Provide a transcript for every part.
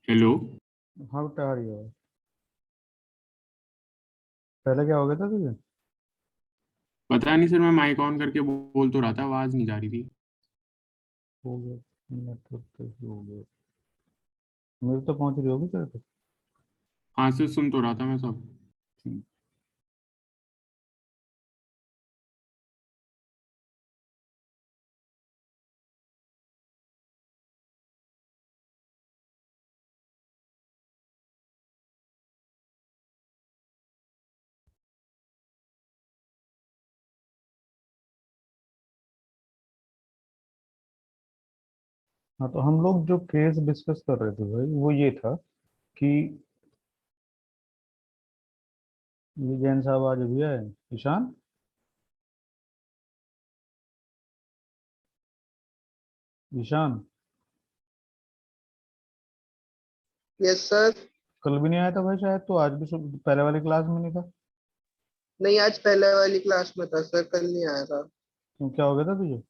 Hello. हाँ बेटा आ रही है। पहले क्या हो गया था तुझे? पता नहीं सर, मैं माइक ऑन करके बोल तो रहा था, आवाज नहीं जा रही थी। हो गया। नेटवर्क तो इशू हो गया। मेरे तो पहुंच रही होगी तेरे तक। हाँ सर, सुन तो रहा था मैं सब। ठीक। हाँ तो हम लोग जो केस डिस्कस कर रहे थे भाई वो ये था कि ये जैन साहब आज अभी आए। ईशान। ईशान। Yes sir. कल भी नहीं आया था भाई, शायद तो आज भी पहले वाली क्लास में नहीं था। नहीं, आज पहले वाली क्लास में था सर, कल नहीं आया था। क्यों, क्या हो गया था तुझे?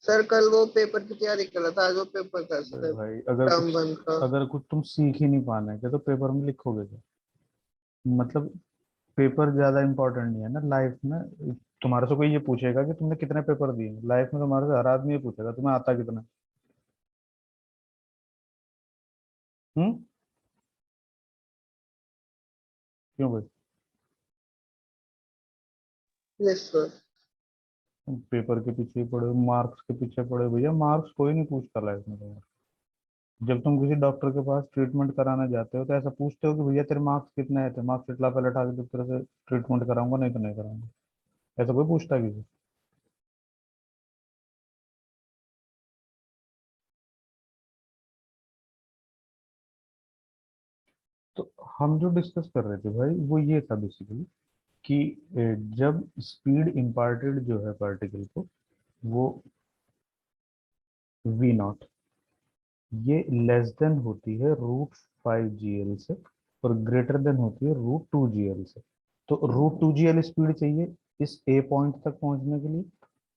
सर कल वो पेपर की तैयारी कर रहा था, आज वो पेपर था अरे सर। भाई, टर्म वन का। अगर कुछ तुम सीख ही नहीं पाना है क्या तो पेपर में लिखोगे क्या? मतलब पेपर ज्यादा इंपॉर्टेंट नहीं है ना लाइफ में। तुम्हारे से कोई ये पूछेगा कि तुमने कितने पेपर दिए लाइफ में, तुम्हारे से हर आदमी ये पूछेगा तुम्हें आता कितना। हम्म। क्यों भाई? Yes sir. पेपर के पीछे पड़े, मार्क्स के पीछे पड़े, भैया मार्क्स कोई नहीं पूछता लाइफ में तुम्हारा। जब तुम किसी डॉक्टर के पास ट्रीटमेंट कराने जाते हो तो ऐसा पूछते हो कि भैया तेरे मार्क्स कितने आए थे, मार्क्स इतना पहले उठा के जब तेरे से ट्रीटमेंट कराऊंगा, नहीं तो नहीं कराऊंगा। ऐसा कोई पूछता है किसी? तो हम जो डिस्कस कर रहे थे भाई वो ये था बेसिकली कि जब स्पीड इम्पार्टेड जो है पार्टिकल को, वो वी नॉट, ये लेस देन होती है √5 GL से और ग्रेटर देन होती है √2 GL से। तो √2 GL स्पीड चाहिए इस ए पॉइंट तक पहुंचने के लिए,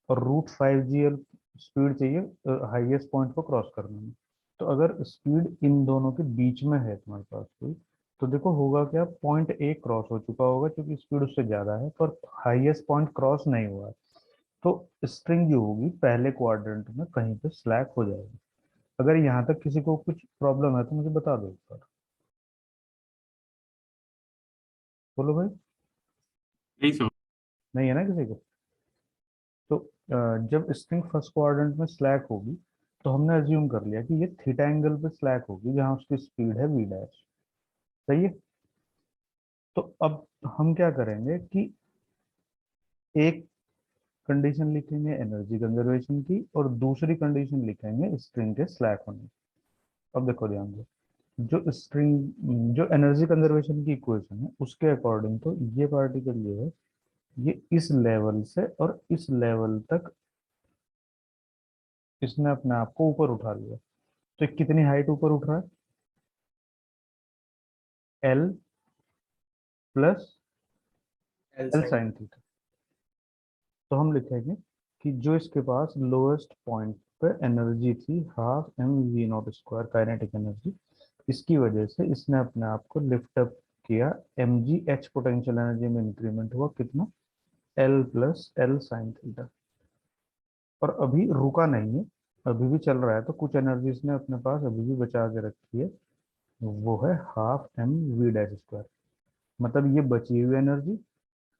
और √5 GL स्पीड चाहिए हाईएस्ट पॉइंट को क्रॉस करने में। तो अगर स्पीड इन दोनों के बीच में है तुम्हारे पास कोई, तो देखो होगा क्या, पॉइंट ए क्रॉस हो चुका होगा क्योंकि स्पीड उससे ज्यादा है, पर हाईएस्ट पॉइंट क्रॉस नहीं हुआ है। तो स्ट्रिंग जो होगी पहले क्वाड्रेंट में कहीं पे स्लैक हो जाएगी। अगर यहाँ तक किसी को कुछ प्रॉब्लम है तो मुझे बता दो एक बार। बोलो भाई। नहीं सर। नहीं है ना किसी को? तो जब स्ट्रिंग फर्स्ट क्वाड्रेंट में स्लैक होगी तो हमने अज्यूम कर लिया कि ये थीटा एंगल पे स्लैक होगी जहां उसकी स्पीड है वी डैश। सही है। तो अब हम क्या करेंगे कि एक कंडीशन लिखेंगे एनर्जी कंजर्वेशन की और दूसरी कंडीशन लिखेंगे स्ट्रिंग के स्लैक होने की। अब देखो ध्यान दो, जो स्ट्रिंग जो एनर्जी कंजर्वेशन की इक्वेशन है उसके अकॉर्डिंग तो ये पार्टिकल जो है ये इस लेवल से और इस लेवल तक इसने अपने आप को ऊपर उठा लिया। तो ये कितनी हाइट ऊपर उठ रहा है? L plus L L sine. Sign theta. तो हम लिखेंगे कि जो इसके पास लोएस्ट पॉइंट पे एनर्जी थी ½ mv0 स्क्वायर काइनेटिक एनर्जी, इसकी वजह से इसने अपने आप को लिफ्ट अप किया। mgh पोटेंशियल एनर्जी में इंक्रीमेंट हुआ कितना? L plus L sine theta. और अभी रुका नहीं है, अभी भी चल रहा है, तो कुछ एनर्जी इसने अपने पास अभी भी बचा के रखी है, वो है ½ mv डैश स्क्वायर। मतलब ये बची हुई energy,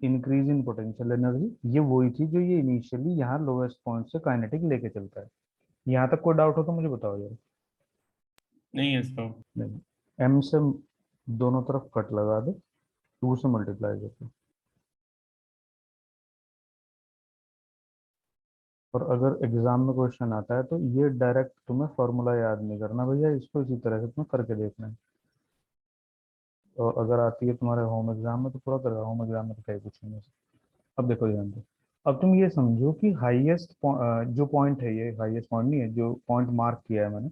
increase in potential energy, ये वही थी जो ये इनिशियली यहाँ लोवेस्ट पॉइंट से काइनेटिक लेके चलता है। यहाँ तक कोई डाउट हो तो मुझे बताओ यार। नहीं है सर। नहीं। एम से दोनों तरफ कट लगा दो, 2 से मल्टीप्लाई करके। और अगर एग्जाम में क्वेश्चन आता है तो ये डायरेक्ट तुम्हें फॉर्मूला याद नहीं करना भैया, इसको इसी तरह से तुम्हें करके देखना है। और अगर आती है तुम्हारे होम एग्जाम में तो पूरा करेगा, होम एग्जाम में तो क्या ही पूछेंगे। अब देखो ध्यान दो, अब तुम ये समझो कि हाईएस्ट जो पॉइंट है, ये हाईएस्ट पॉइंट नहीं है, जो पॉइंट मार्क किया है मैंने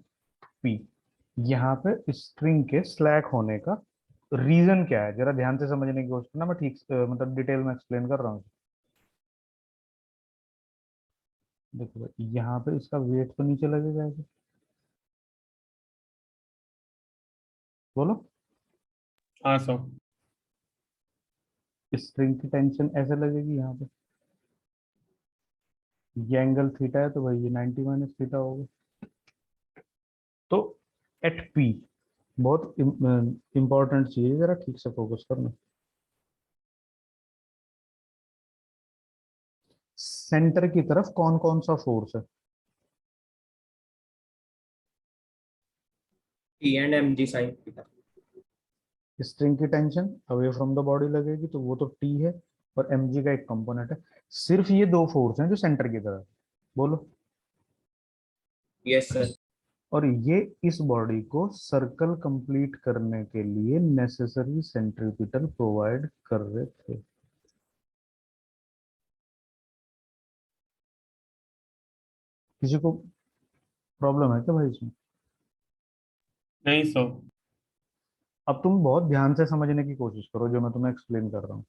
पी, यहाँ पे स्ट्रिंग के स्लैक होने का रीजन क्या है, जरा ध्यान से समझने की कोशिश करना। मैं ठीक मतलब डिटेल में एक्सप्लेन कर रहा हूँ। देखो भाई, यहाँ पे इसका वेट तो नीचे लगेगा ऐसे, बोलो। हाँ सर। स्ट्रिंग की टेंशन ऐसे लगेगी यहाँ पे, ये एंगल थीटा है तो भाई ये 90 माइनस थीटा होगा। तो एट पी, बहुत इंपॉर्टेंट चीज है, जरा ठीक से फोकस करना। सेंटर की तरफ कौन कौन सा फोर्स है? T and M G sine theta. String की tension away from the body लगेगी तो वो तो टी है, और mg का एक कंपोनेंट है। सिर्फ ये दो फोर्स हैं जो सेंटर की तरफ, बोलो। Yes sir. और ये इस बॉडी को सर्कल कंप्लीट करने के लिए नेसेसरी सेंट्रीपिटल प्रोवाइड कर रहे थे। किसी को प्रॉब्लम है क्या भाई इसमें? नहीं सर। अब तुम बहुत ध्यान से समझने की कोशिश करो जो मैं तुम्हें एक्सप्लेन कर रहा हूँ।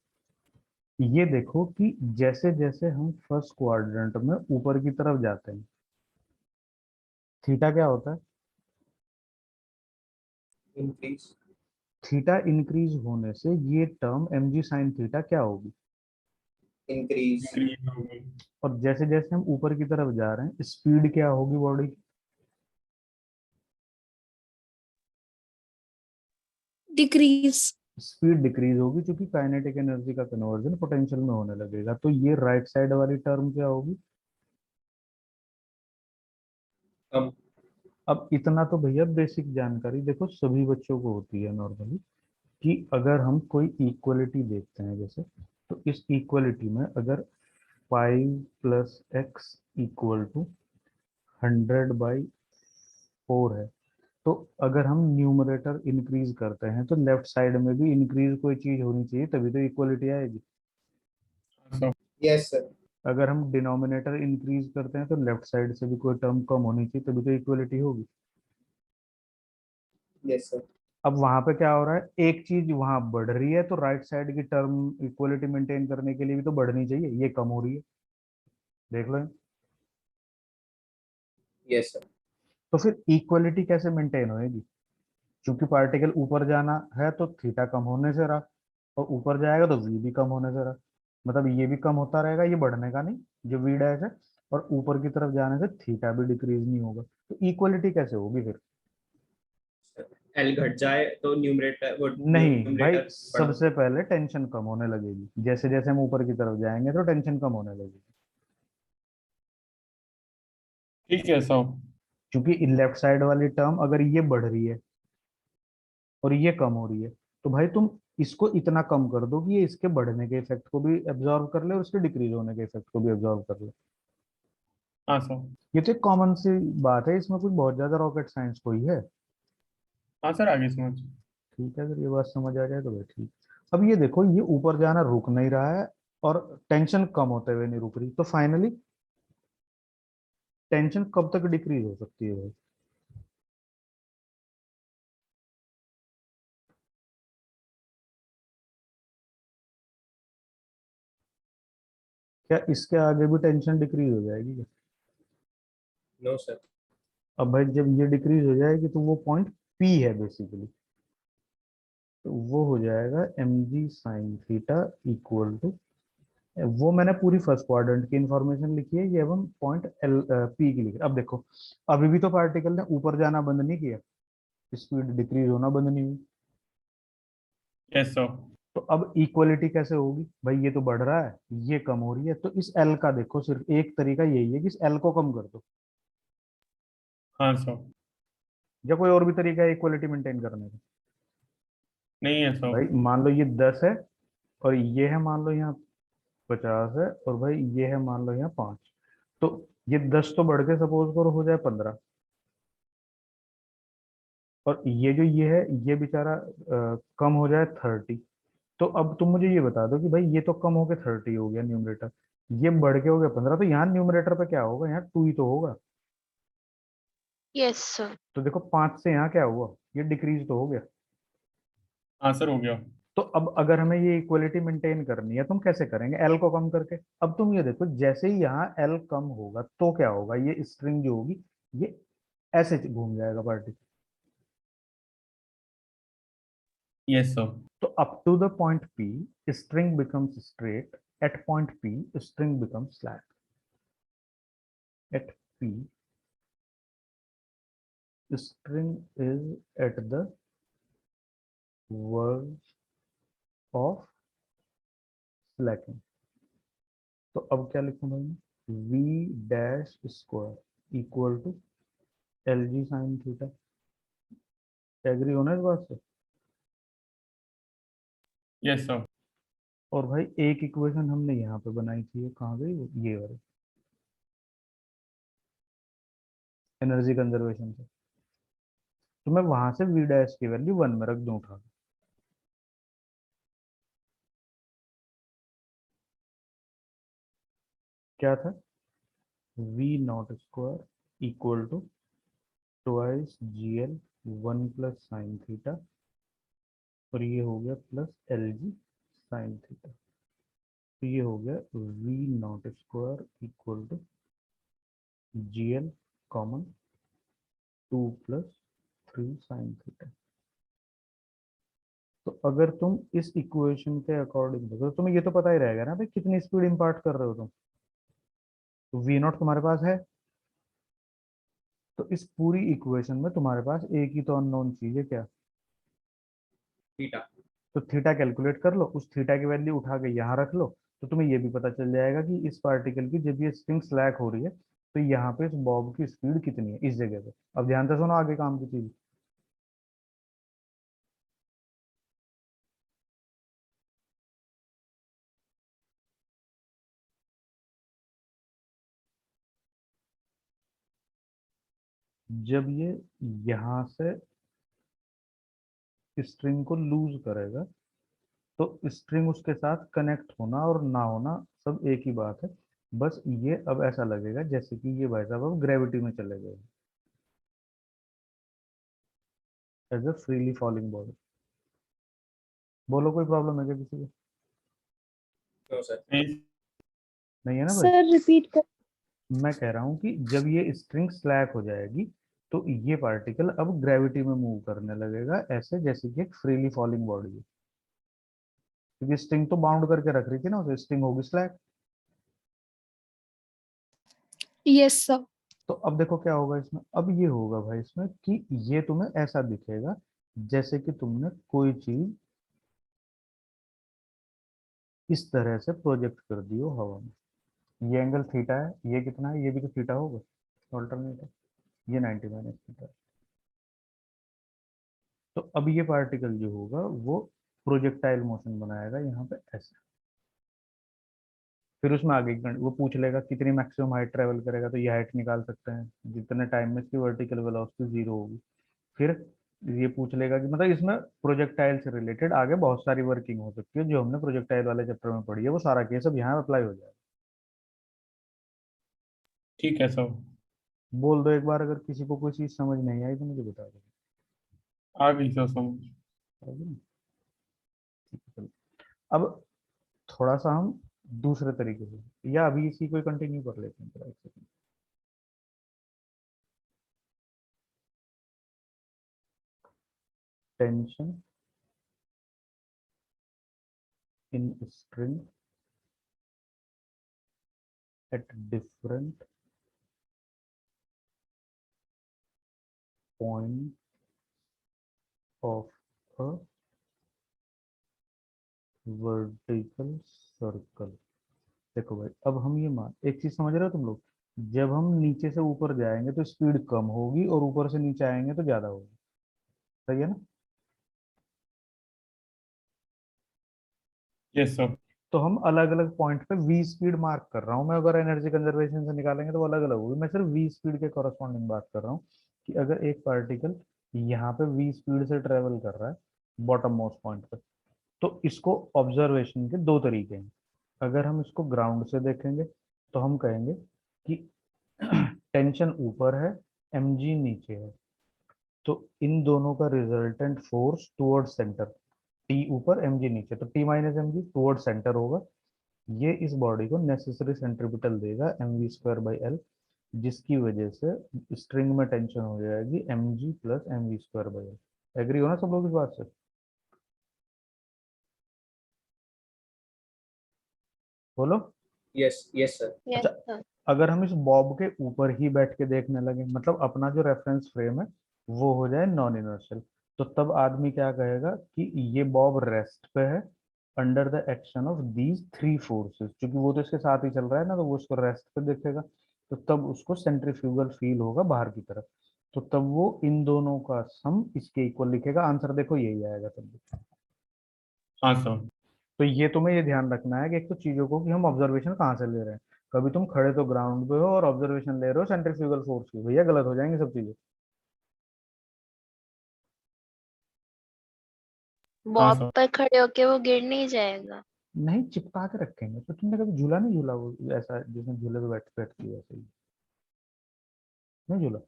ये देखो कि जैसे जैसे हम फर्स्ट क्वाड्रेंट में ऊपर की तरफ जाते हैं, थीटा क्या होता है? इंक्रीज। थीटा इंक्रीज होने से ये टर्म mg साइन थीटा क्या होगी? इंक्रीज। इंक्रीज हो गई। और जैसे जैसे हम ऊपर की तरफ जा रहे हैं, स्पीड क्या होगी बॉडी की? डिक्रीज। स्पीड डिक्रीज होगी, क्योंकि काइनेटिक एनर्जी का कन्वर्जन पोटेंशियल में होने लगेगा। तो ये राइट साइड वाली टर्म क्या होगी? कम। अब इतना तो भैया बेसिक जानकारी देखो सभी बच्चों को होती है नॉर्मली, कि अगर हम कोई इक्वलिटी देखते हैं जैसे, तो इस इक्वलिटी में अगर 5 + x इक्वल टू 100/4 है, तो अगर हम न्यूमरेटर इंक्रीज करते हैं तो लेफ्ट साइड में भी इंक्रीज कोई चीज होनी चाहिए, तभी तो इक्वलिटी आएगी। हाँ सर। Yes sir. अगर हम डिनोमिनेटर इंक्रीज करते हैं तो लेफ्ट साइड से भी कोई टर्म कम होनी चाहिए, तभी तो इक्वलिटी होगी। Yes sir. अब वहां पे क्या हो रहा है, एक चीज वहां बढ़ रही है तो राइट साइड की टर्म इक्वलिटी मेंटेन करने के लिए भी तो बढ़नी चाहिए, ये कम हो रही है। देख लो। Yes sir. तो फिर इक्वलिटी कैसे मेंटेन होएगी? क्योंकि पार्टिकल ऊपर जाना है तो थीटा कम होने से रहा, और ऊपर जाएगा तो वी भी कम होने से रहा। मतलब ये भी कम होता रहेगा, ये बढ़ने का नहीं, जो वी डैश है। और ऊपर की तरफ जाने से थीटा भी डिक्रीज नहीं होगा, तो इक्वलिटी कैसे होगी फिर? एल घट जाए तो न्यूमरेटर वो नहीं भाई, न्यूमरेटर बढ़। सबसे पहले टेंशन कम होने लगेगी, जैसे जैसे हम ऊपर की तरफ जाएंगे तो टेंशन कम होने लगेगी। ठीक है सर। क्योंकि लेफ्ट साइड वाली टर्म अगर ये बढ़ रही है और ये कम हो रही है, तो भाई तुम इसको इतना कम कर दो कि ये इसके बढ़ने के इफेक्ट को भी एब्जॉर्व कर ले और इसके डिक्रीज होने के इफेक्ट को भी एब्जॉर्व कर ले। हाँ सर। ये तो एक कॉमन सी बात है, इसमें कुछ बहुत ज्यादा रॉकेट साइंस कोई है? हाँ सर, आगे समझ। ठीक है, अगर ये बात समझ आ जाए तो भाई ठीक। अब ये देखो, ये ऊपर जाना रुक नहीं रहा है और टेंशन कम होते हुए नहीं रुक रही, तो फाइनली टेंशन कब तक डिक्रीज हो सकती है भाई? क्या इसके आगे भी टेंशन डिक्रीज हो जाएगी क्या? No sir. अब भाई जब ये डिक्रीज हो जाएगी तो वो पॉइंट पी है बेसिकली, तो वो हो जाएगा mg sine theta equal to, वो मैंने पूरी फर्स्ट क्वाड्रेंट की इंफॉर्मेशन लिखी है, ये अब हम पॉइंट एल पी की लिख रहे हैं। अब देखो, अभी भी तो पार्टिकल ने ऊपर जाना बंद नहीं किया, स्पीड डिक्रीज होना बंद नहीं हुई। Yes sir. तो अब इक्वलिटी कैसे होगी भाई? ये तो बढ़ रहा है, ये कम हो रही है, तो इस एल का देखो सिर्फ एक तरीका यही है कि इस एल को कम कर दो। हाँ सर। या कोई और भी तरीका है इक्वलिटी मेंटेन करने का? नहीं है सर। भाई मान लो ये 10 है, और ये है मान लो यहाँ 50 है, और भाई ये है मान लो यहाँ 5, तो ये 10 तो बढ़ के सपोज करो हो जाए 15, और ये जो ये है ये बेचारा कम हो जाए 30। तो अब तुम मुझे ये बता दो कि भाई ये तो कम होके 30 हो गया न्यूमरेटर, ये बढ़ के हो गया 15, तो यहाँ न्यूमरेटर पे क्या होगा? यहाँ 2 ही तो होगा। Yes sir. तो देखो 5 से यहाँ क्या हुआ, ये डिक्रीज तो हो गया। हाँ सर, हो गया। तो अब अगर हमें ये इक्वलिटी मेंटेन करनी है, तुम कैसे करेंगे? एल को कम करके। अब तुम ये देखो, जैसे ही यहाँ एल कम होगा तो क्या होगा, ये स्ट्रिंग जो होगी ये ऐसे घूम जाएगा पार्टी, यस सर। तो up to the point P, string becomes straight. At point P, string becomes slack. At P, string is at the verge of slacking. तो अब क्या लिखूं भाई मैं? V dash square equal to LG sine theta. Agree होना इस बात से? Yes sir. और भाई एक इक्वेशन हमने यहाँ पे बनाई थी, ये कहाँ गई? ये वाली एनर्जी कंजर्वेशन से। तो मैं वहां से V डैश की वैल्यू 1 में रख दूं उठा के। क्या था? V naught square equal to twice GL 1 plus sine theta, और ये हो गया प्लस LG साइन थीटा। तो ये हो गया V naught square equal to GL common 2 plus 3 sine theta. तो अगर तुम इस इक्वेशन के अकॉर्डिंग देखो तो तुम्हें ये तो पता ही रहेगा ना भाई कितनी स्पीड इंपार्ट कर रहे हो तुम। तो V नॉट तुम्हारे पास है, तो इस पूरी इक्वेशन में तुम्हारे पास एक ही तो अननोन चीज है, क्या? थीटा। तो थीटा कैलकुलेट कर लो, उस थीटा की वैल्यू उठा के यहाँ रख लो, तो तुम्हें ये भी पता चल जाएगा कि इस पार्टिकल की जब ये स्प्रिंग स्लैक हो रही है तो यहाँ पे इस बॉब की स्पीड कितनी है इस जगह पे। अब ध्यान से सुनो आगे काम की चीज। जब ये यहाँ से स्ट्रिंग को लूज करेगा तो स्ट्रिंग उसके साथ कनेक्ट होना और ना होना सब एक ही बात है। बस ये अब ऐसा लगेगा जैसे कि ये भाई साहब अब ग्रेविटी में चले गए as a freely falling body. बोलो कोई प्रॉब्लम है क्या किसी को? No sir. नहीं है ना भाई? सर रिपीट कर। मैं कह रहा हूँ कि जब ये स्ट्रिंग स्लैक हो जाएगी तो ये पार्टिकल अब ग्रेविटी में मूव करने लगेगा ऐसे जैसे कि एक फ्रीली फॉलिंग बॉडी है, क्योंकि स्ट्रिंग तो बाउंड करके रख रही थी ना उसे, स्ट्रिंग होगी स्लैक। Yes sir. तो अब देखो क्या होगा इसमें, अब ये होगा भाई इसमें कि ये तुम्हें ऐसा दिखेगा जैसे कि तुमने कोई चीज इस तरह से प्रोजेक्ट कर दी हो हवा में। ये एंगल थीटा है, ये कितना है? ये भी तो थीटा होगा, ऑल्टरनेट है। ये 90 माइनस थीटा। तो अब ये पार्टिकल जो होगा वो प्रोजेक्टाइल मोशन बनाएगा यहाँ पे ऐसे। फिर उसमें आगे वो पूछ लेगा कितनी मैक्सिमम हाइट ट्रेवल करेगा, तो ये हाइट निकाल सकते हैं जितने टाइम में इसकी वर्टिकल वेलोसिटी 0 होगी। फिर ये पूछ लेगा कि मतलब इसमें प्रोजेक्टाइल से रिलेटेड आगे बहुत सारी वर्किंग हो सकती है जो हमने प्रोजेक्टाइल वाले चैप्टर में पढ़ी है, वो सारा केस अब यहाँ अप्लाई हो जाएगा। ठीक है सर। बोल दो एक बार अगर किसी को कोई चीज समझ नहीं आई तो मुझे बता दो। आ गई सर समझ। समझे ना? ठीक है, चलो। अब थोड़ा सा हम दूसरे तरीके से या अभी इसी को कंटिन्यू कर लेते हैं थोड़ा, एक second. Tension in string at different point of a vertical circle। देखो भाई अब हम ये मान एक चीज समझ रहे हो तुम लोग, जब हम नीचे से ऊपर जाएंगे तो स्पीड कम होगी और ऊपर से नीचे आएंगे तो ज्यादा होगी। सही है ना? Yes sir. तो हम अलग अलग पॉइंट पे वी स्पीड मार्क कर रहा हूँ मैं, अगर एनर्जी कंजर्वेशन से निकालेंगे तो वो अलग अलग होगी। मैं सिर्फ वी स्पीड के कॉरस्पॉन्डिंग बात कर रहा हूँ कि अगर एक पार्टिकल यहाँ पे वी स्पीड से ट्रेवल कर रहा है बॉटम मोस्ट पॉइंट पे, तो इसको ऑब्जर्वेशन के दो तरीके हैं। अगर हम इसको ग्राउंड से देखेंगे तो हम कहेंगे कि टेंशन ऊपर है, mg नीचे है, तो इन दोनों का resultant force toward centre, T ऊपर mg नीचे, तो T minus M G toward centre होगा। ये इस बॉडी को नेसेसरी सेंट्रिपिटल देगा mv स्क्वायर बाई एल, जिसकी वजह से स्ट्रिंग में टेंशन हो जाएगी mg plus mv square by L. Agree हो ना सब लोग इस बात से? बोलो। Yes yes sir. यस अच्छा, सर। अगर हम इस बॉब के ऊपर ही बैठ के देखने लगे, मतलब अपना जो रेफरेंस फ्रेम है वो हो जाए नॉन इनर्शियल, तो तब आदमी क्या कहेगा कि ये बॉब रेस्ट पे है under the action of these three forces, क्योंकि वो तो इसके साथ ही चल रहा है ना, तो वो उसको रेस्ट पे देखेगा, तो तब उसको सेंट्रीफ्यूगल फील होगा बाहर की तरफ, तो तब वो इन दोनों का सम इसके इक्वल लिखेगा। आंसर देखो यही आएगा तब भी। हाँ सर। तो ये तुम्हें ये ध्यान रखना है कि एक तो चीजों को कि हम ऑब्जर्वेशन कहाँ से ले रहे हैं। कभी तुम खड़े तो ग्राउंड पे हो और ऑब्जर्वेशन ले रहे हो सेंट्रीफ्यूगल फोर्स की, भैया गलत हो जाएंगी सब चीजें। हाँ बॉब सर। पर खड़े होके वो गिर नहीं जाएगा। नहीं, चिपका के रखेंगे। तो तुमने कभी झूला नहीं झूला वो ऐसा जिसमें झूले पे बैठ बैठती है ऐसे ही नहीं झूला?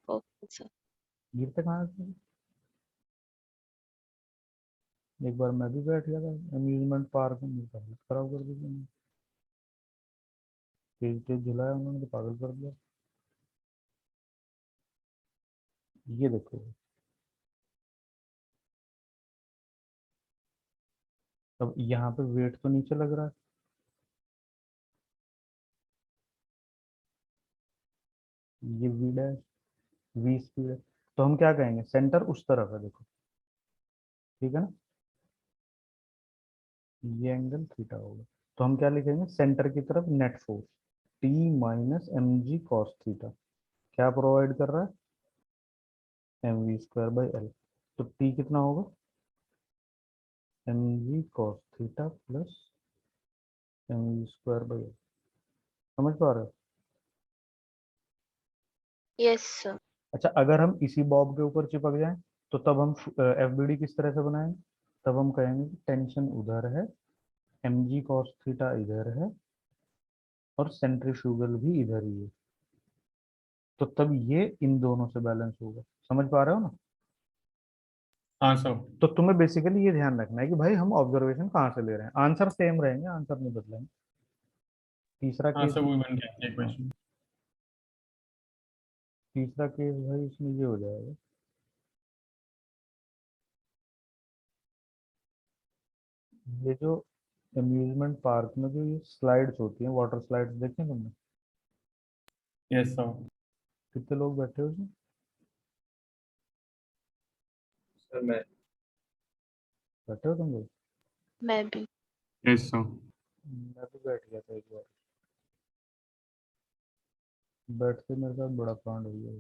Okay sir. गिरते कहाँ से? एक बार मैं भी बैठ गया था अम्यूजमेंट पार्क में, मेरी हालत खराब कर दी थी। तेज तेज झुलाया उन्होंने तो पागल कर दिया। ये देखो, अब यहाँ पे वेट तो नीचे लग रहा है, ये वी डैश, वी स्पीड है, तो हम क्या कहेंगे, सेंटर उस तरफ है देखो, ठीक है ना, ये एंगल थीटा होगा, तो हम क्या लिखेंगे, सेंटर की तरफ net force T minus M G cos theta क्या प्रोवाइड कर रहा है, M V square by L, तो टी कितना होगा, M G cos theta plus M V square by L. समझ पा रहे हो? Yes sir. अच्छा, अगर हम इसी बॉब के ऊपर चिपक जाएं तो तब हम एफ बी डी किस तरह से बनाएंगे, तब हम कहेंगे कि टेंशन उधर है, एम जी कॉस थीटा इधर है और सेंट्रीफ्यूगल भी इधर ही है, तो तब ये इन दोनों से बैलेंस होगा। समझ पा रहे हो ना? हाँ सर। तो तुम्हें बेसिकली ये ध्यान रखना है कि भाई हम ऑब्जर्वेशन कहाँ से ले रहे हैं, आंसर सेम रहेंगे, आंसर नहीं बदलेंगे। तीसरा हाँ केस, सर, वही बन गया इक्वेशन। तीसरा केस भाई इसमें ये हो जाएगा, ये जो अम्यूजमेंट पार्क में जो ये स्लाइड्स होती हैं, वाटर स्लाइड्स देखें तुमने, यस सर। कितने लोग बैठे हो उसमें? सर मैं बैठे हो तुम लोग? मैं भी। Yes sir. मैं भी बैठ गया था एक बार, बैठते मेरे साथ बड़ा कांड हो गया।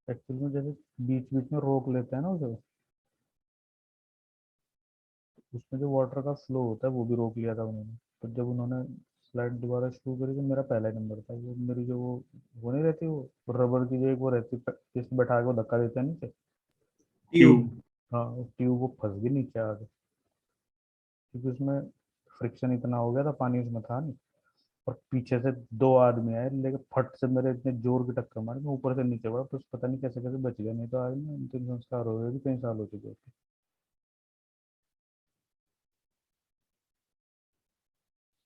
एक्चुअली में जैसे बीच बीच में रोक लेते हैं ना उसे, उसमें जो वाटर का फ्लो होता है वो भी रोक लिया था उन्होंने, तो जब उन्होंने स्लाइड दोबारा शुरू करी तो मेरा पहला नंबर था, वो मेरी जो वो नहीं रहती, वो रबर की जो एक वो रहती इस बैठा के वो धक्का देते हैं नीचे, ट्यूब। हाँ वो ट्यूब वो फंस गई नीचे आके, क्योंकि उसमें फ्रिक्शन इतना हो गया था, पानी उसमें था नहीं, और पीछे से दो आदमी आए लेके फट से मेरे इतने जोर की टक्कर मारी, मैं ऊपर से नीचे पड़ा, तो पता नहीं कैसे कैसे बच गया, नहीं तो आज ना अंतिम संस्कार हो गए, कई साल हो चुके होते।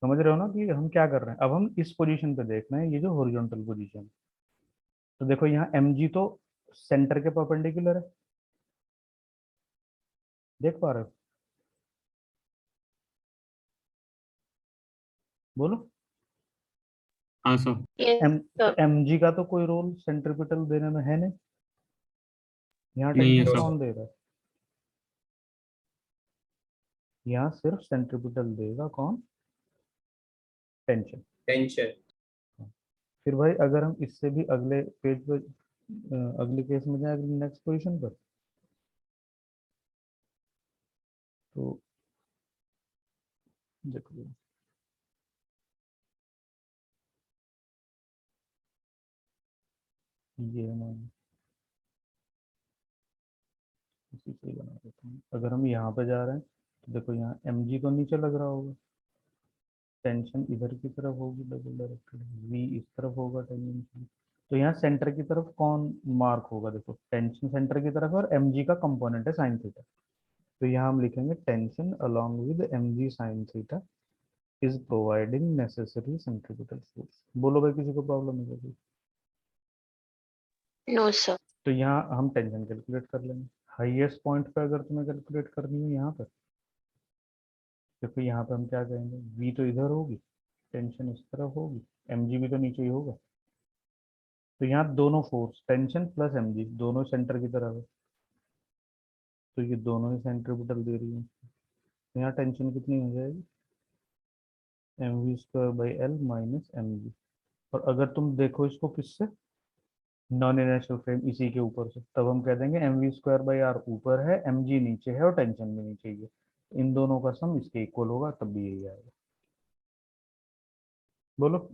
समझ रहे हो ना कि हम क्या कर रहे हैं, अब हम इस पोजीशन पे देख रहे हैं, ये जो हॉरिजॉन्टल पोजीशन है, तो देखो यहाँ एम जी तो सेंटर के परपेंडिकुलर है, देख पा रहे हो? बोलो। हाँ सर। यस एम, तो सर। एम जी का तो कोई रोल सेंट्रिपिटल देने में है नहीं, यहाँ नहीं है टेंशन नो सर। सर। कौन दे रहा है, यहाँ सिर्फ सेंट्रिपिटल देगा कौन, टेंशन। टेंशन। फिर भाई अगर हम इससे भी अगले पेज पे अगले केस में जाए, अगली नेक्स्ट पोजीशन पर, तो देखो ये मैं इसी से ही बना देता हूँ, अगर हम यहाँ पे जा रहे हैं तो देखो यहाँ एम जी तो नीचे लग रहा होगा, टेंशन इधर की तरफ होगी डबल डायरेक्टेड, वी इस तरफ होगा टेंजेंशियल, तो यहाँ सेंटर की तरफ कौन मार्क होगा, देखो टेंशन सेंटर की तरफ है और एम जी का कंपोनेंट है साइन थीटा, तो यहाँ हम लिखेंगे tension along with M G sine theta is providing necessary centripetal force. बोलो भाई किसी को प्रॉब्लम है क्या? No sir. तो यहाँ हम टेंशन कैलकुलेट कर लेंगे, हाईएस्ट पॉइंट पे अगर तुम्हें कैलकुलेट करनी है यहाँ पर, देखो यहाँ पे हम क्या करेंगे, वी तो इधर होगी, टेंशन इस तरफ होगी, mg भी तो नीचे ही होगा। तो यहाँ दोनों फोर्स टेंशन प्लस mg दोनों सेंटर की तरफ है, तो ये दोनों ही सेंट्रीपिटल दे रही है। तो यहाँ टेंशन कितनी हो जाएगी, mv² / L - mg। और अगर तुम देखो इसको किससे, नॉन इनर्शियल फ्रेम इसी के ऊपर से, तब हम कह देंगे mv² / R ऊपर है, mg नीचे है और टेंशन भी नीचे ही है। इन दोनों का सम इसके इक्वल होगा, तब भी यही आएगा। बोलो।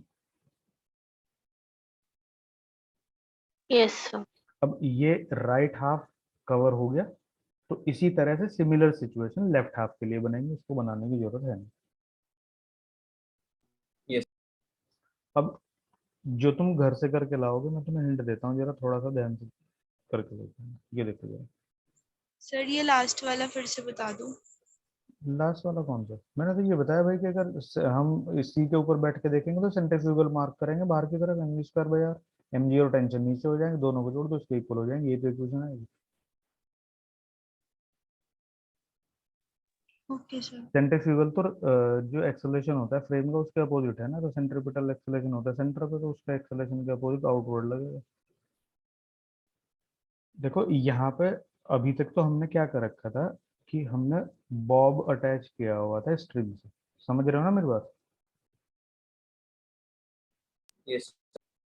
Yes sir. अब ये राइट हाफ कवर हो गया, तो इसी तरह से सिमिलर सिचुएशन लेफ्ट हाफ के लिए बनेंगे, इसको बनाने की जरूरत है नहीं। यस। अब जो तुम घर से करके लाओगे, मैं तुम्हें हिंट देता हूँ, जरा थोड़ा सा ध्यान से करके देखो। ये देखो जरा, सर ये लास्ट वाला फिर से बता दो। लास्ट वाला कौन सा, मैंने तो ये बताया भाई कि अगर हम इस सी के ऊपर बैठ के देखेंगे तो सेंट्रीफ्यूगल मार्क करेंगे बाहर की तरफ, mv² / R, mg और टेंशन नीचे हो जाएंगे, दोनों को जोड़ दो इसके इक्वल हो जाएंगे, ये तो इक्वेशन आएगी। Okay sir. सेंट्रीफ्यूगल तो जो एक्सेलरेशन होता है फ्रेम का उसके अपोजिट है ना, तो सेंट्रीपिटल एक्सेलरेशन होता है सेंटर पे, तो उसका एक्सेलरेशन के अपोजिट आउटवर्ड लगेगा। देखो यहाँ पे अभी तक तो हमने क्या कर रखा था कि हमने बॉब अटैच किया हुआ था स्ट्रिंग से, समझ रहे हो ना मेरी बात। यस।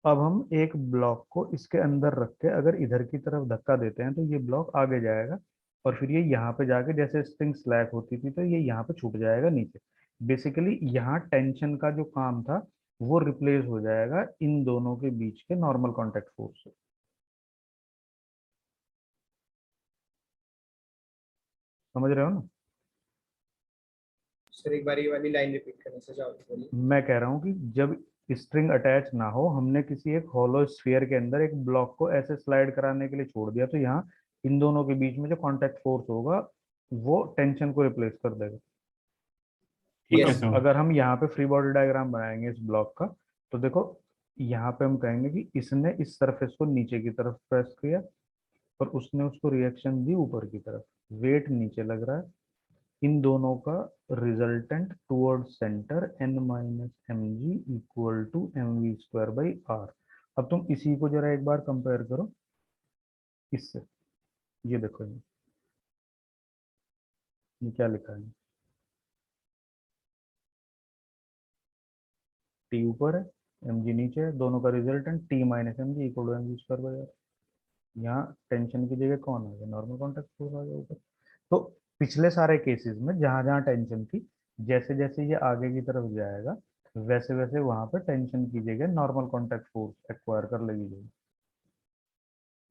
अब हम एक ब्लॉक को इसके अंदर रख के अगर इधर की तरफ धक्का देते हैं तो ये ब्लॉक आगे जाएगा, और फिर ये यहाँ पे जाके जैसे स्ट्रिंग स्लैक होती थी तो ये यहाँ पे छूट जाएगा नीचे। बेसिकली यहाँ टेंशन का जो काम था वो रिप्लेस हो जाएगा इन दोनों के बीच के नॉर्मल कॉन्टेक्ट फोर्स से। समझ रहे हो ना। सर एक बार ये वाली लाइन रिपीट करना सर, जाओ बोलिए। मैं कह रहा हूँ कि जब स्ट्रिंग अटैच ना हो, हमने किसी एक हॉलो स्फीयर के अंदर एक ब्लॉक को ऐसे स्लाइड कराने के लिए छोड़ दिया, तो यहाँ इन दोनों के बीच में जो कांटेक्ट फोर्स होगा वो टेंशन को रिप्लेस कर देगा। ठीक है यस। सर। अगर हम यहाँ पे फ्री बॉडी डायग्राम बनाएंगे इस ब्लॉक का, तो देखो यहाँ पे हम कहेंगे कि इसने इस सरफेस को नीचे की तरफ प्रेस किया और उसने उसको रिएक्शन दी ऊपर की तरफ, वेट नीचे लग रहा है, इन दोनों का resultant toward centre n - mg equal to mv²/R। अब तुम इसी को जरा एक बार कंपेयर करो इससे, ये देखो ये क्या लिखा है, t ऊपर है mg नीचे है, दोनों का resultant t - mg equal to mv²/R। यहाँ टेंशन की जगह कौन आ गया, नॉर्मल कॉन्टेक्ट फोर्स आ गया ऊपर। तो पिछले सारे केसेस में जहां जहां टेंशन थी, जैसे जैसे ये आगे की तरफ जाएगा वैसे वैसे वहां पर टेंशन की जगह नॉर्मल कॉन्टेक्ट फोर्स एक्वायर कर लेगी जाएगी।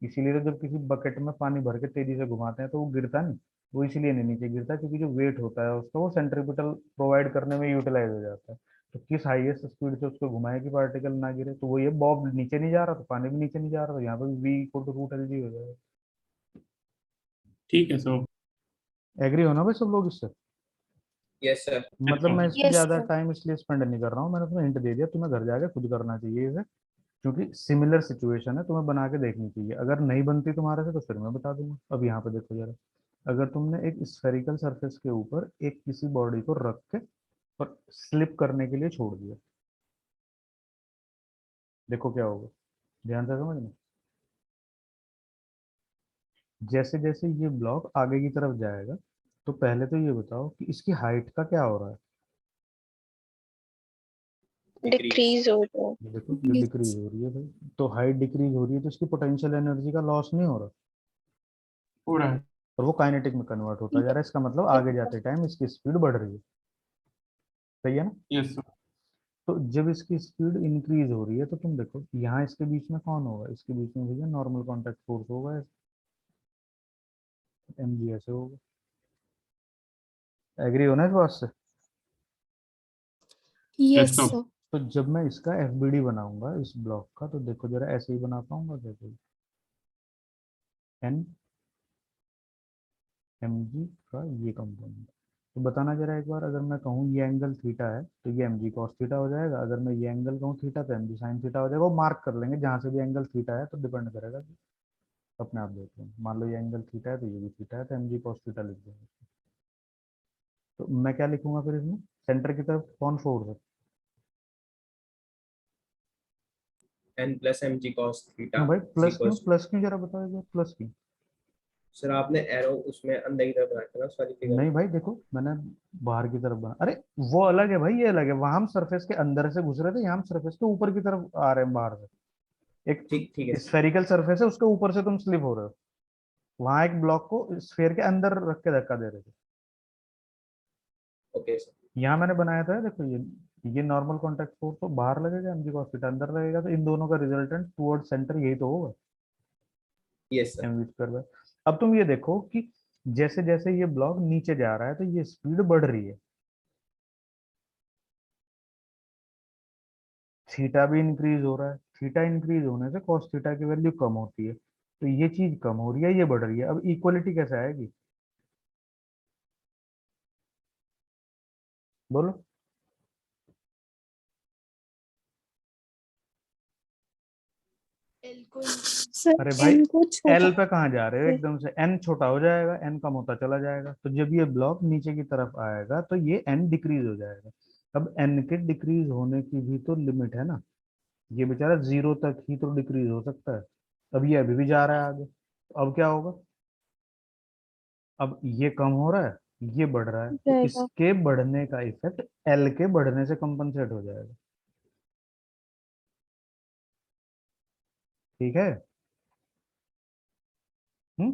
इसीलिए तो जब किसी बकेट में पानी भर के तेजी से घुमाते हैं तो वो गिरता नहीं, वो इसीलिए नहीं नीचे गिरता क्योंकि जो वेट होता है उसका वो सेंट्रीपिटल प्रोवाइड करने में यूटिलाइज हो जाता है। तो किस हाईएस्ट स्पीड से उसको घुमाए कि पार्टिकल ना गिरे, तो वो ये बॉब नीचे नहीं जा रहा तो पानी भी नीचे नहीं जा रहा, तो यहाँ पे v इक्वल टू √Lg हो जाएगा। ठीक है सर। एग्री हो ना भाई सब लोग इससे। Yes sir. मतलब मैं इस पे यस ज्यादा सर। टाइम इसलिए स्पेंड नहीं कर रहा हूँ, मैंने तुम्हें हिंट दे दिया, तुम्हें घर जाके खुद करना चाहिए इसे, क्योंकि सिमिलर सिचुएशन है, तुम्हें बना के देखनी चाहिए। अगर नहीं बनती तुम्हारे से तो फिर मैं बता दूंगा। अब यहाँ पे देखो जरा, अगर तुमने एक स्फेरिकल सरफेस के ऊपर एक किसी बॉडी को रख के और स्लिप करने के लिए छोड़ दिया, देखो क्या होगा, ध्यान से समझना। जैसे जैसे ये ब्लॉक आगे की तरफ जाएगा, तो पहले तो ये बताओ कि इसकी हाइट का क्या हो रहा है। डिक्रीज। डिक्रीज हो रहा है। ये देखो ये डिक्रीज हो रही है भाई, तो हाइट डिक्रीज हो रही है तो इसकी पोटेंशियल एनर्जी का लॉस नहीं हो रहा, हो रहा है। और वो काइनेटिक में कन्वर्ट होता जा रहा है। इसका मतलब आगे जाते टाइम इसकी स्पीड बढ़ रही है, सही है ना। Yes sir. तो जब इसकी स्पीड इंक्रीज हो रही है तो तुम देखो यहाँ इसके बीच में कौन होगा, इसके बीच में भैया नॉर्मल कॉन्टैक्ट फोर्स होगा, mg ऐसे होगा। एग्री होना इस बात से। Yes yes sir. सर। तो जब मैं इसका एफबीडी बनाऊंगा इस ब्लॉक का, तो देखो जरा ऐसे ही बना पाऊंगा, देखो n mg का ये कंपोनेंट। तो बताना जरा एक बार, अगर मैं कहूँ ये एंगल थीटा है तो ये mg cos थीटा हो जाएगा, अगर मैं ये एंगल कहूँ थीटा तो mg sin थीटा हो जाएगा। वो मार्क कर लेंगे जहां से भी एंगल थीटा है, तो डिपेंड करेगा कि अपने आप देख लेंगे। मान लो ये एंगल थीटा है तो ये भी थीटा है, तो mg cos थीटा लिख देंगे। तो मैं क्या लिखूंगा फिर इसमें, सेंटर की तरफ कौन फोर्स है? n plus mg cos theta क्यों भाई is प्लस क्यों, equals प्लस क्यों, जरा बताओ एक बार प्लस क्यों? सर आपने एरो उसमें अंदर की तरफ बनाया था ना उस वाली फिगर नहीं में। भाई देखो, मैंने बाहर की तरफ बना, अरे वो अलग है भाई, ये अलग है, वहां हम सरफेस के अंदर से घुस रहे थे, यहाँ हम सरफेस के ऊपर की तरफ आ रहे हैं बाहर से। एक ठीक ठीक है सर। स्फेरिकल सरफेस है, उसके ऊपर से तुम स्लिप हो रहे हो, वहां एक ब्लॉक को स्फेयर के अंदर रख के धक्का दे रहे थे। Okay sir. यहाँ मैंने बनाया था, देखो ये नॉर्मल कॉन्टैक्ट फोर्स तो बाहर लगेगा, एमजी कॉस थीटा अंदर लगेगा, तो इन दोनों का रिजल्टेंट टुवर्ड सेंटर यही तो होगा, yes sir. MV square by. अब तुम ये देखो कि जैसे जैसे ये ब्लॉक नीचे जा रहा है तो ये स्पीड बढ़ रही है, थीटा भी इंक्रीज हो रहा है, थीटा इंक्रीज होने से कॉस थीटा की वैल्यू कम होती है, तो ये चीज कम हो रही है, ये बढ़ रही है। अब इक्वलिटी कैसे आएगी, बोलो? एल को सर अरे भाई एन को छोटा एल पे कहाँ जा रहे हो, से एकदम से एन छोटा हो जाएगा, एन कम होता चला जाएगा, तो जब ये ब्लॉक नीचे की तरफ आएगा तो ये एन डिक्रीज हो जाएगा। अब एन के डिक्रीज होने की भी तो लिमिट है ना, ये बेचारा जीरो तक ही तो डिक्रीज हो सकता है, अब ये अभी भी जा रहा है आगे, तो अब क्या होगा, अब ये कम हो रहा है, ये बढ़ रहा है, तो जाएगा। इसके बढ़ने का इफेक्ट एल के बढ़ने से कंपनसेट हो जाएगा। ठीक है? हम्म।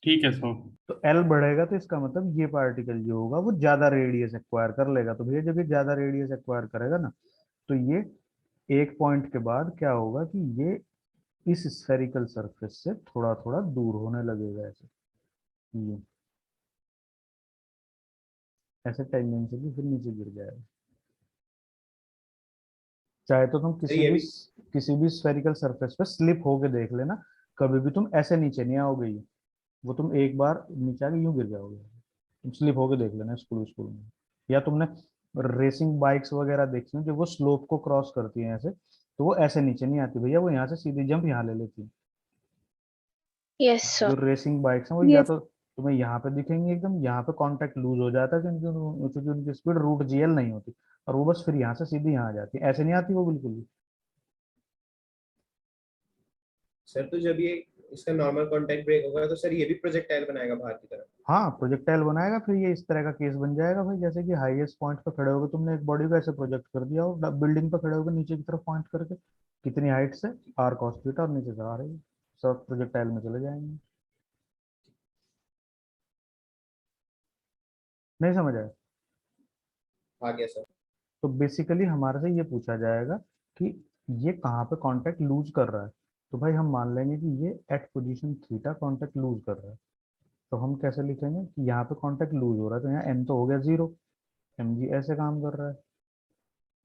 ठीक है सर। तो एल बढ़ेगा तो इसका मतलब ये पार्टिकल जो होगा वो ज्यादा रेडियस एक्वायर कर लेगा, तो भैया जब ये ज्यादा रेडियस एक्वायर करेगा ना, तो ये एक पॉइंट के बाद क्या होगा कि ये इस स्फेरिकल सरफेस से थोड़ा थोड़ा दूर होने लगेगा, ऐसे ये ऐसे टेंजेंशियली फिर नीचे गिर जाएगा। चाहे तो तुम सर ये भी किसी भी स्फेरिकल सरफेस पे स्लिप होके देख लेना, कभी भी तुम ऐसे नीचे नहीं आओगे, ये वो तुम एक बार नीचे आके यूं गिर जाओगे, तुम स्लिप होके देख लेना स्कूल स्कूल में, या तुमने रेसिंग बाइक्स वगैरह देखी हो जब वो स्लोप को क्रॉस करती हैं ऐसे, तो वो ऐसे नीचे नहीं आती भैया, वो यहाँ से सीधी जंप यहाँ ले लेती है। यस जो सर। रेसिंग बाइक्स हैं वो या यस तो तुम्हें यहाँ पे दिखेंगी, एकदम यहाँ पे कांटेक्ट लूज हो जाता है क्योंकि उनकी स्पीड रूट जीएल नहीं होती, और वो बस फिर यहाँ से सीधी यहाँ आ जाती है, ऐसे नहीं आती वो बिल्कुल भी। सर तो जब ये इसका नॉर्मल कांटेक्ट ब्रेक होगा तो सर ये भी प्रोजेक्टाइल बनाएगा बाहर की तरफ। हाँ प्रोजेक्टाइल बनाएगा, फिर ये इस तरह का केस बन जाएगा भाई, जैसे कि हाईएस्ट पॉइंट पे खड़े होकर तुमने एक बॉडी को ऐसे प्रोजेक्ट कर दिया और बिल्डिंग पे खड़े होकर नीचे की तरफ पॉइंट करके, कितनी हाइट से, आर कॉस थीटा, और नीचे से आ रही है, सब प्रोजेक्टाइल में चले जाएंगे। नहीं समझ आया? आ गया सर। तो बेसिकली हमारे से ये पूछा जाएगा कि ये कहाँ पे कांटेक्ट लूज कर रहा है, तो भाई हम मान लेंगे कि ये at position theta contact lose कर रहा है, तो हम कैसे लिखेंगे कि यहाँ पे कांटेक्ट लूज हो रहा है, तो यहाँ एम तो हो गया जीरो, एम जी ऐसे काम कर रहा है,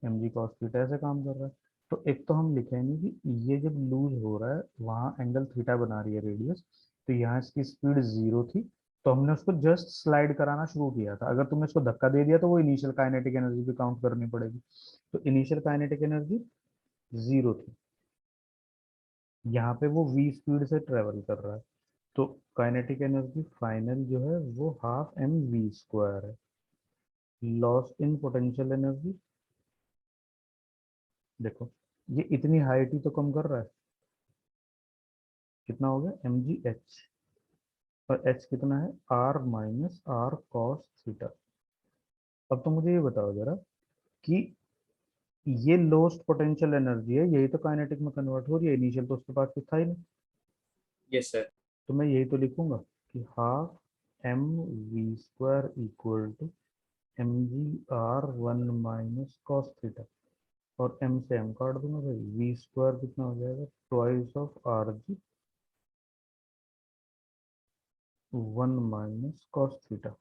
एम जी कॉस थीटा ऐसे काम कर रहा है, तो एक तो हम लिखेंगे कि ये जब लूज हो रहा है वहाँ एंगल थीटा बना रही है रेडियस, तो यहाँ इसकी स्पीड जीरो थी, तो हमने उसको जस्ट स्लाइड कराना शुरू किया था, अगर तुमने इसको धक्का दे दिया तो वो इनिशियल काइनेटिक एनर्जी भी काउंट करनी पड़ेगी, तो इनिशियल काइनेटिक एनर्जी जीरो थी, यहाँ पे वो v स्पीड से ट्रेवल कर रहा है, तो काइनेटिक एनर्जी फाइनल जो है वो हाफ एम वी स्क्वायर है, लॉस इन पोटेंशियल एनर्जी, देखो ये इतनी हाइट ही तो कम कर रहा है, कितना हो गया एम जी एच, और एच कितना है R minus R cos theta. अब तो मुझे ये बताओ जरा कि ये लोस्ट पोटेंशियल एनर्जी है, यही तो काइनेटिक में कन्वर्ट हो रही है, इनिशियल तो उसके पास कुछ था ही नहीं, यस सर। तो मैं यही तो लिखूंगा कि half M V square equal to M G R one minus cos theta, और एम से एम काट दूंगा भाई, वी स्क्वायर कितना हो जाएगा twice of R G one minus cos theta.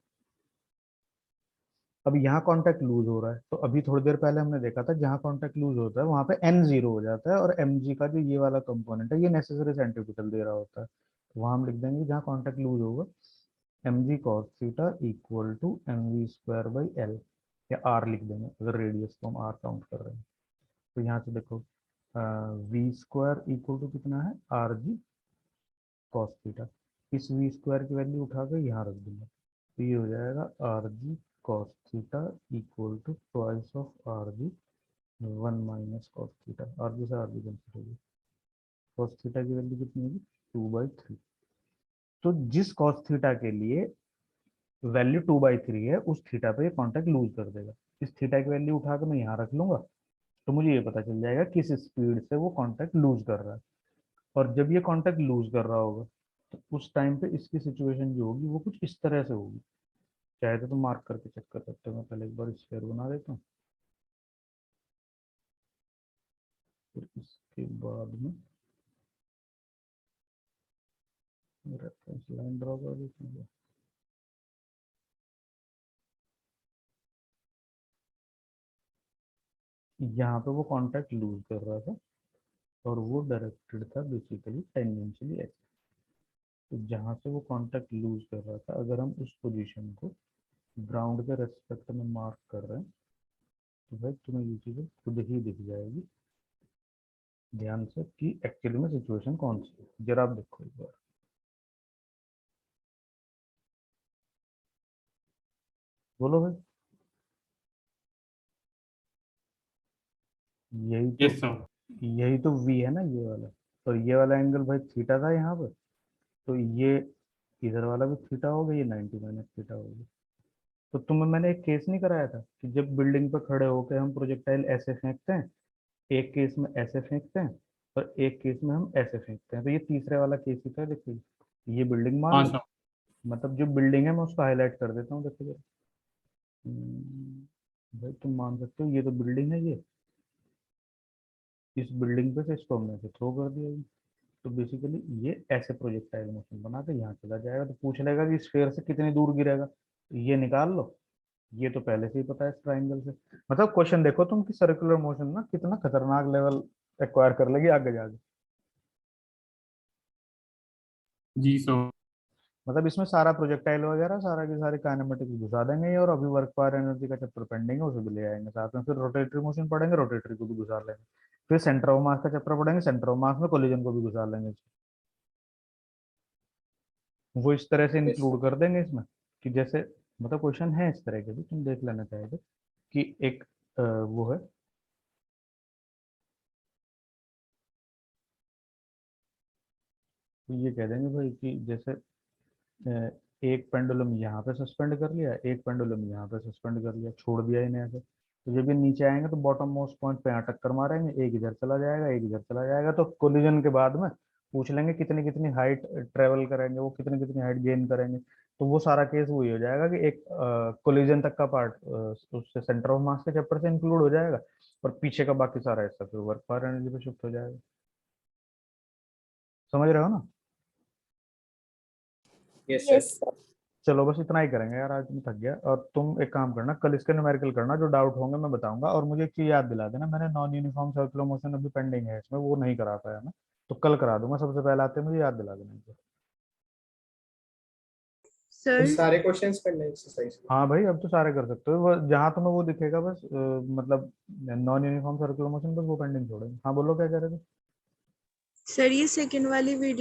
अब यहाँ कांटेक्ट लूज हो रहा है, तो अभी थोड़ी देर पहले हमने देखा था जहाँ कांटेक्ट लूज होता है वहां पे एन जीरो हो जाता है, और एम जी का जो ये वाला कंपोनेंट है ये नेसेसरी सेंट्रीपिटल दे रहा होता है, तो वहां हम लिख देंगे जहाँ कांटेक्ट लूज होगा M G cos theta equal to M V square by L, या आर लिख देंगे अगर रेडियस को हम आर काउंट कर रहे हैं, तो यहाँ से देखो वी स्क्वायर इक्वल टू कितना है आर जी कॉस थीटा, इस वी स्क्वायर की वैल्यू उठा के यहाँ रख दूंगा, तो ये हो जाएगा R G cos theta equal to twice of R G 1 minus cos theta. R G से आर जी कैंसिल होगी, कॉस थीटा की वैल्यू कितनी होगी 2/3। तो जिस कॉस थीटा के लिए वैल्यू 2/3 है उस थीटा पे ये कॉन्टैक्ट लूज कर देगा। इस थीटा की वैल्यू उठा के मैं यहाँ रख लूंगा तो मुझे ये पता चल जाएगा किस स्पीड से वो कॉन्टैक्ट लूज कर रहा है। और जब ये कॉन्टैक्ट लूज कर रहा होगा तो उस टाइम पे इसकी सिचुएशन जो होगी वो कुछ इस तरह से होगी। चाहे तो तुम मार्क करके चेक कर सकते हो। मैं पहले एक बार स्फीयर बना देता हूँ, फिर इसके बाद में रेफरेंस लाइन ड्रॉ कर देते हैं। यहाँ पे वो कॉन्टैक्ट लूज कर रहा था और वो डायरेक्टेड था बेसिकली टेंजेंशियली एक्स। तो जहाँ से वो कॉन्टैक्ट लूज कर रहा था, अगर हम उस पोजीशन को ग्राउंड के रेस्पेक्ट में मार्क कर रहे हैं तो भाई तुम्हें ये चीज़ें खुद ही दिख जाएगी ध्यान से कि एक्चुअली में सिचुएशन कौन सी है। जरा आप देखो एक बार, बोलो भाई। यही तो यस सर। यही तो वी है ना ये वाला। और ये वाला एंगल भाई थीटा था यहाँ पर, तो ये इधर वाला भी थीटा हो गया, ये 90 माइनस थीटा हो गया। तो तुम्हें मैंने एक केस नहीं कराया था कि जब बिल्डिंग पर खड़े होकर हम प्रोजेक्टाइल ऐसे फेंकते हैं, एक केस में ऐसे फेंकते हैं और एक केस में हम ऐसे फेंकते हैं। तो ये तीसरे वाला केस ही था। देखिए ये बिल्डिंग मान हाँ लो, सर। मतलब जो बिल्डिंग है मैं उसको हाईलाइट कर देता हूँ। देखो जरा, भाई तुम मान सकते हो ये तो बिल्डिंग है, ये इस बिल्डिंग पे से इसको हमने ऐसे थ्रो कर दिया। तो बेसिकली ये ऐसे प्रोजेक्टाइल मोशन बना के यहाँ चला जाएगा। तो पूछ लेगा कि स्फीयर से कितनी दूर गिरेगा, तो ये निकाल लो। ये तो पहले से ही पता है इस ट्राइंगल से। मतलब क्वेश्चन देखो तुम कि सर्कुलर मोशन ना कितना खतरनाक लेवल एक्वायर कर लेगी आगे जाके। जी सर। मतलब इसमें सारा प्रोजेक्टाइल वगैरह सारा की सारी काइनेमेटिक्स घुसा देंगे ये, और अभी वर्क पावर एनर्जी का चैप्टर पेंडिंग है उसे भी ले आएंगे साथ में। फिर रोटेटरी मोशन पढ़ेंगे, रोटेटरी को भी घुसा लेंगे। फिर सेंटर ऑफ मास का चैप्टर पढ़ेंगे, सेंटर ऑफ मास में कोलिजन को भी घुसा लेंगे। वो इस तरह से यस इंक्लूड कर देंगे इसमें कि जैसे मतलब क्वेश्चन है इस तरह के भी, तुम देख लेना चाहेगे कि एक वो है तो ये कह देंगे भाई कि जैसे एक पेंडुलम यहाँ पे सस्पेंड कर लिया, एक पेंडुलम यहाँ पे सस्पेंड कर लिया, छोड़ दिया इन्हें ऐसे। तो जब ये नीचे आएंगे तो बॉटम मोस्ट पॉइंट पे यहाँ टक्कर मारेंगे, एक इधर चला जाएगा एक इधर चला जाएगा। तो कोलिजन के बाद में पूछ लेंगे कितनी कितनी हाइट ट्रेवल करेंगे, वो कितनी कितनी हाइट गेन करेंगे। तो वो सारा केस वही हो जाएगा कि एक कोलिजन तक का पार्ट उससे सेंटर ऑफ मास के चैप्टर से इंक्लूड हो जाएगा और पीछे का बाकी सारा हिस्सा फिर वर्क पावर एनर्जी पे शिफ्ट हो जाएगा। समझ रहे हो ना? Yes Yes, sir. sir. चलो बस इतना ही करेंगे यार, आज मैं थक गया। और तुम एक काम करना, कल इसके न्यूमेरिकल करना, जो डाउट होंगे मैं बताऊंगा। और मुझे एक चीज याद दिला देना, मैंने नॉन यूनिफॉर्म सर्कुलर मोशन अभी पेंडिंग है इसमें, वो नहीं करा पाया मैं, तो कल करा दूंगा। सबसे पहले आते मुझे याद दिला देना इनको। तो सर सारे क्वेश्चंस करने हैं एक्सरसाइज में। हाँ भाई अब तो सारे कर सकते हो, जहाँ तुम्हें वो दिखेगा बस मतलब नॉन यूनिफॉर्म सर्कुलर मोशन, बस वो पेंडिंग छोड़ेंगे। हाँ बोलो क्या कह रहे थे? सर ये सेकंड वाली वीडियो